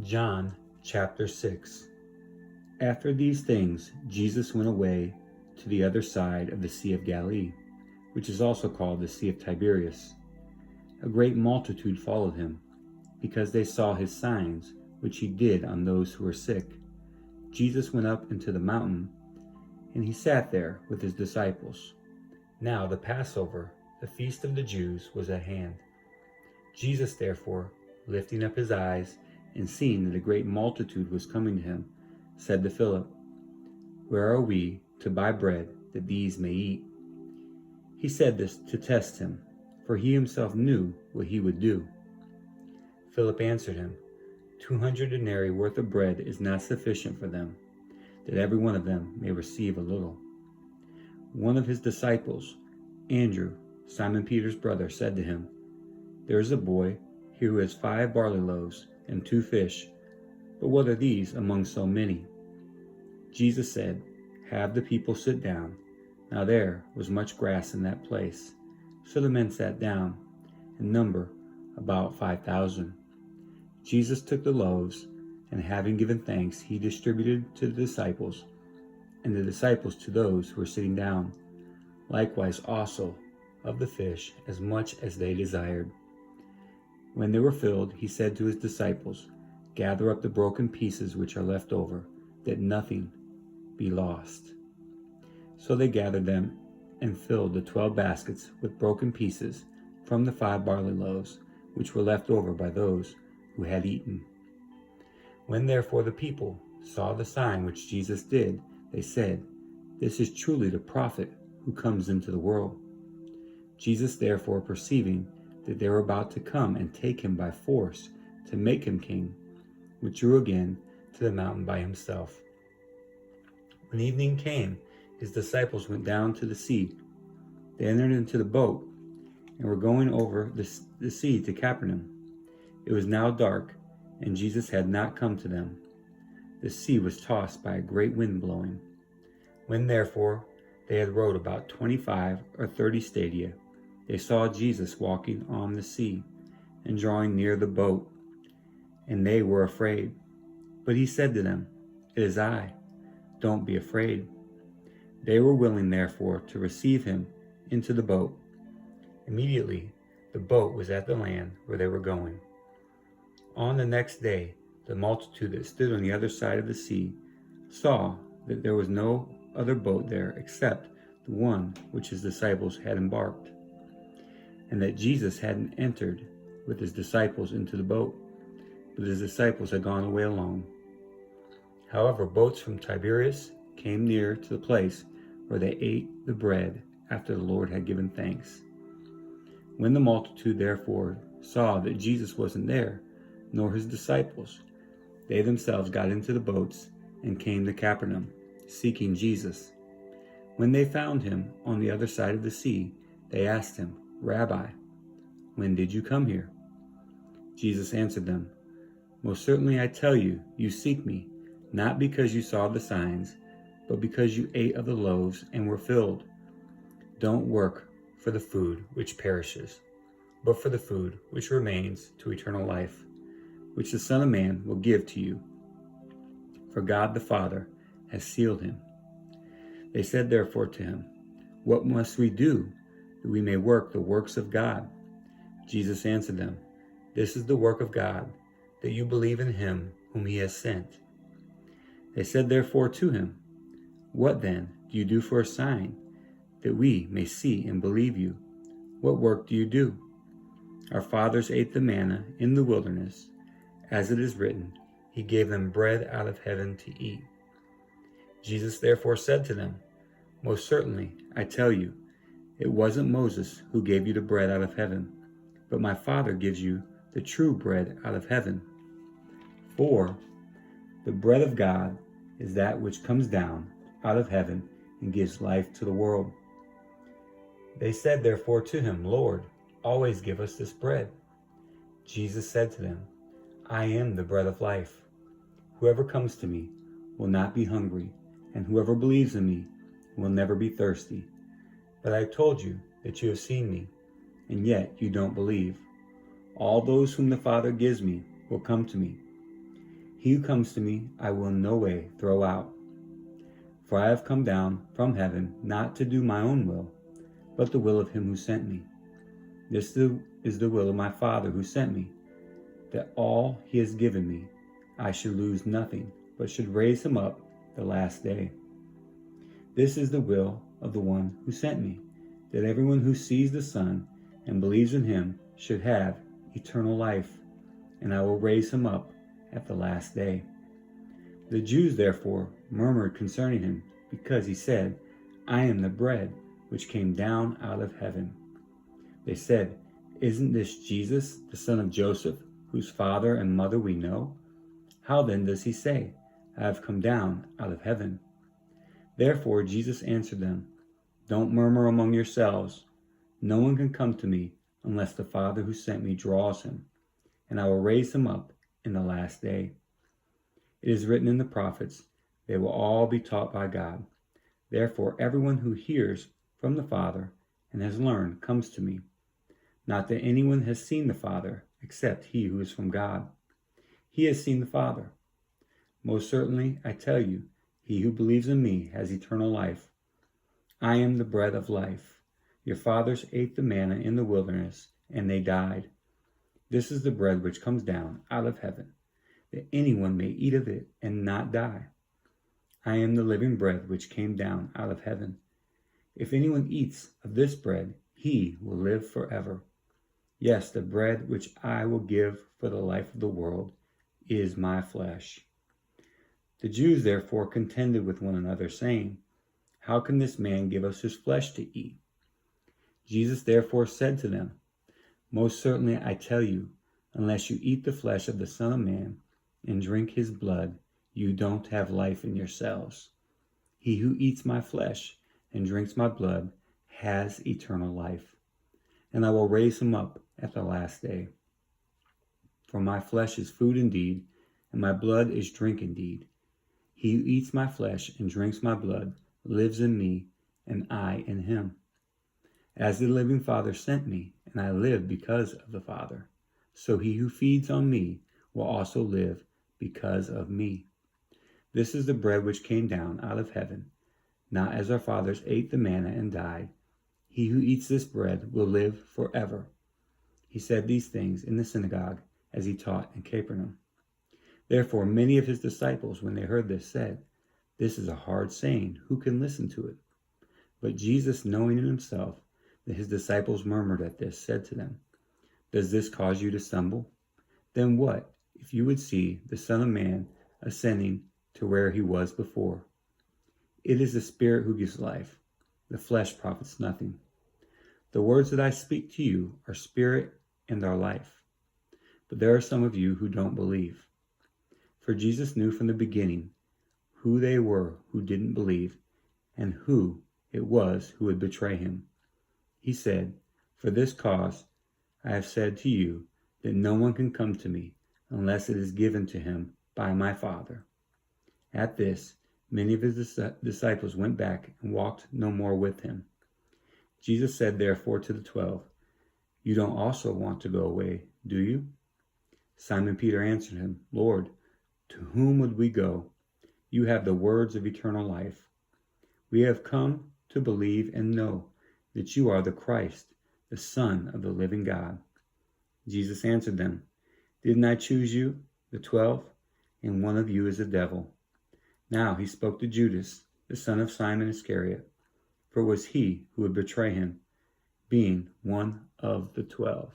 John chapter 6. After these things, Jesus went away to the other side of the Sea of Galilee, which is also called the Sea of Tiberias. A great multitude followed him, because they saw his signs, which he did on those who were sick. Jesus went up into the mountain, and he sat there with his disciples. Now the Passover, the feast of the Jews, was at hand. Jesus therefore, lifting up his eyes, and seeing that a great multitude was coming to him, said to Philip, "Where are we to buy bread that these may eat?" He said this to test him, for he himself knew what he would do. Philip answered him, 200 denarii worth of bread is not sufficient for them, that every one of them may receive a little. One of his disciples, Andrew, Simon Peter's brother, said to him, "There is a boy here who has 5 barley loaves and 2 fish, but what are these among so many?" Jesus said, "Have the people sit down." Now there was much grass in that place. So the men sat down, in number about 5,000. Jesus took the loaves, and having given thanks, he distributed to the disciples, and the disciples to those who were sitting down. Likewise also of the fish, as much as they desired. When they were filled, he said to his disciples, "Gather up the broken pieces which are left over, that nothing be lost." So they gathered them and filled the 12 baskets with broken pieces from the 5 barley loaves, which were left over by those who had eaten. When therefore the people saw the sign which Jesus did, they said, "This is truly the prophet who comes into the world." Jesus therefore, perceiving that they were about to come and take him by force to make him king, withdrew again to the mountain by himself. When evening came, his disciples went down to the sea. They entered into the boat and were going over the sea to Capernaum. It was now dark, and Jesus had not come to them. The sea was tossed by a great wind blowing. When therefore they had rowed about 25 or 30 stadia, they saw Jesus walking on the sea and drawing near the boat, and they were afraid. But he said to them, "It is I, don't be afraid." They were willing therefore to receive him into the boat. Immediately the boat was at the land where they were going. On the next day, the multitude that stood on the other side of the sea saw that there was no other boat there except the one which his disciples had embarked, and that Jesus hadn't entered with his disciples into the boat, but his disciples had gone away alone. However, boats from Tiberias came near to the place where they ate the bread after the Lord had given thanks. When the multitude therefore saw that Jesus wasn't there, nor his disciples, they themselves got into the boats and came to Capernaum, seeking Jesus. When they found him on the other side of the sea, they asked him, "Rabbi, when did you come here?" Jesus answered them, "Most certainly I tell you, you seek me, not because you saw the signs, but because you ate of the loaves and were filled. Don't work for the food which perishes, but for the food which remains to eternal life, which the Son of Man will give to you. For God the Father has sealed him." They said therefore to him, "What must we do that we may work the works of God?" Jesus answered them, "This is the work of God, that you believe in him whom he has sent." They said therefore to him, "What then do you do for a sign, that we may see and believe you? What work do you do? Our fathers ate the manna in the wilderness. As it is written, he gave them bread out of heaven to eat." Jesus therefore said to them, "Most certainly, I tell you, it wasn't Moses who gave you the bread out of heaven, but my Father gives you the true bread out of heaven. For the bread of God is that which comes down out of heaven and gives life to the world." They said therefore to him, "Lord, always give us this bread." Jesus said to them, "I am the bread of life. Whoever comes to me will not be hungry, and whoever believes in me will never be thirsty. But I told you that you have seen me, and yet you don't believe. All those whom the Father gives me will come to me, He who comes to me, I will in no way throw out. For I have come down from heaven not to do my own will, but the will of him who sent me. This is the will of my Father who sent me, that all he has given me, I should lose nothing, but should raise him up the last day. This is the will of the one who sent me, that everyone who sees the Son and believes in him should have eternal life, and I will raise him up at the last day. The Jews therefore murmured concerning him, because he said, I am the bread which came down out of heaven. They said, Isn't this Jesus, the son of Joseph, whose father and mother we know? How then does he say, I have come down out of heaven? Therefore Jesus answered them, Don't murmur among yourselves. No one can come to me unless the Father who sent me draws him, and I will raise him up in the last day. It is written in the prophets, they will all be taught by God. Therefore everyone who hears from the Father and has learned comes to me. Not that anyone has seen the Father, except he who is from God. He has seen the Father. Most certainly, I tell you, he who believes in me has eternal life. I am the bread of life. Your fathers ate the manna in the wilderness, and they died. This is the bread which comes down out of heaven, that anyone may eat of it and not die. I am the living bread which came down out of heaven. If anyone eats of this bread, he will live forever. Yes, the bread which I will give for the life of the world is my flesh. The Jews therefore contended with one another, saying, How can this man give us his flesh to eat? Jesus therefore said to them, Most certainly I tell you, unless you eat the flesh of the Son of Man and drink his blood, you don't have life in yourselves. He who eats my flesh and drinks my blood has eternal life, and I will raise him up at the last day. For my flesh is food indeed, and my blood is drink indeed. He who eats my flesh and drinks my blood lives in me, and I in him. As the living Father sent me, and I live because of the Father, so he who feeds on me will also live because of me. This is the bread which came down out of heaven, not as our fathers ate the manna and died. He who eats this bread will live forever. He said these things in the synagogue as he taught in Capernaum. Therefore many of his disciples, when they heard this, said, This is a hard saying. Who can listen to it? But Jesus, knowing in himself that his disciples murmured at this, said to them, Does this cause you to stumble? Then what, if you would see the Son of Man ascending to where he was before? It is the Spirit who gives life. The flesh profits nothing. The words that I speak to you are spirit and are life. But there are some of you who don't believe. For Jesus knew from the beginning who they were who didn't believe and who it was who would betray him. He said, For this cause I have said to you that no one can come to me unless it is given to him by my Father. At this, many of his disciples went back and walked no more with him. Jesus said therefore to the 12, You don't also want to go away, do you? Simon Peter answered him, Lord, to whom would we go? You have the words of eternal life. We have come to believe and know that you are the Christ, the Son of the living God. Jesus answered them, Didn't I choose you, the 12, and one of you is a devil? Now he spoke to Judas, the son of Simon Iscariot, for it was he who would betray him, being one of the 12.